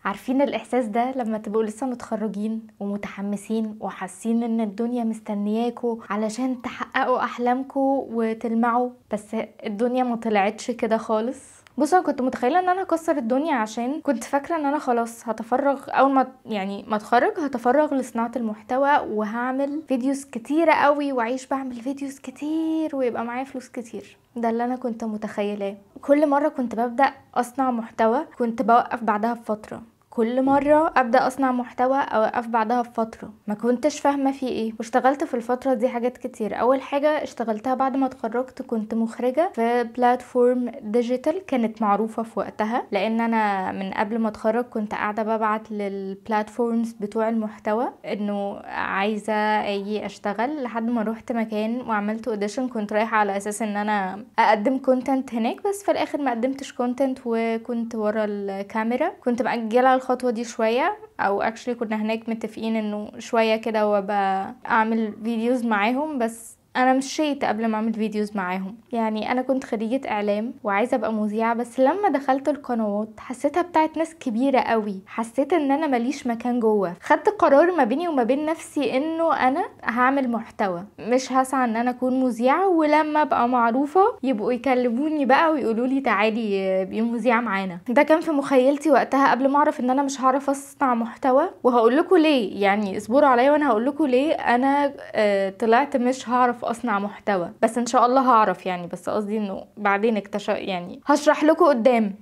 عارفين الإحساس ده لما تبقوا لسه متخرجين ومتحمسين وحاسين ان الدنيا مستنياكوا علشان تحققوا أحلامكوا وتلمعوا، بس الدنيا ما طلعتش كده خالص. بصوا، انا كنت متخيله ان انا اكسر الدنيا عشان كنت فاكره ان انا خلاص هتفرغ اول ما اتخرج، هتفرغ لصناعه المحتوى وهعمل فيديوز كتيره قوي واعيش بعمل فيديوز كتير ويبقى معايا فلوس كتير. ده اللي انا كنت متخيلاه. كل مره كنت ببدا اصنع محتوى كنت بوقف بعدها بفتره، كل مرة ابدأ اصنع محتوى اوقف بعدها بفترة، ما كنتش فاهمة فيه ايه. واشتغلت في الفترة دي حاجات كتير. اول حاجة اشتغلتها بعد ما اتخرجت كنت مخرجة في بلاتفورم ديجيتال كانت معروفة في وقتها، لان انا من قبل ما اتخرج كنت قاعدة ببعت للبلاتفورمز بتوع المحتوى انه عايزة اجي اشتغل، لحد ما روحت مكان وعملت اوديشن. كنت رايحة على اساس ان انا اقدم كونتنت هناك، بس في الاخر ما قدمتش كونتنت وكنت ورا الكاميرا. كنت مأجلة الخطوة دي شوية، او اكشلي كنا هناك متفقين انه شوية كده وابقى اعمل فيديوز معاهم، بس انا مشيت قبل ما اعمل فيديوز معاهم. يعني انا كنت خريجة اعلام وعايزة ابقى مذيعة، بس لما دخلت القنوات حسيتها بتاعت ناس كبيرة قوي، حسيت ان انا ماليش مكان جوه. خدت قرار ما بيني وما بين نفسي انه انا هعمل محتوى، مش هسعى ان انا اكون مذيعة ولما ابقى معروفة يبقوا يكلموني بقى ويقولوا لي تعالي بقي مذيعة معانا. ده كان في مخيلتي وقتها قبل ما اعرف ان انا مش هعرف اصنع محتوى. وهقول لكم ليه، يعني اصبروا عليا وانا هقول لكم ليه انا طلعت مش هعرف اصنع محتوى. بس ان شاء الله هعرف يعني، بس قصدي انه بعدين يعني هشرح لكم قدام.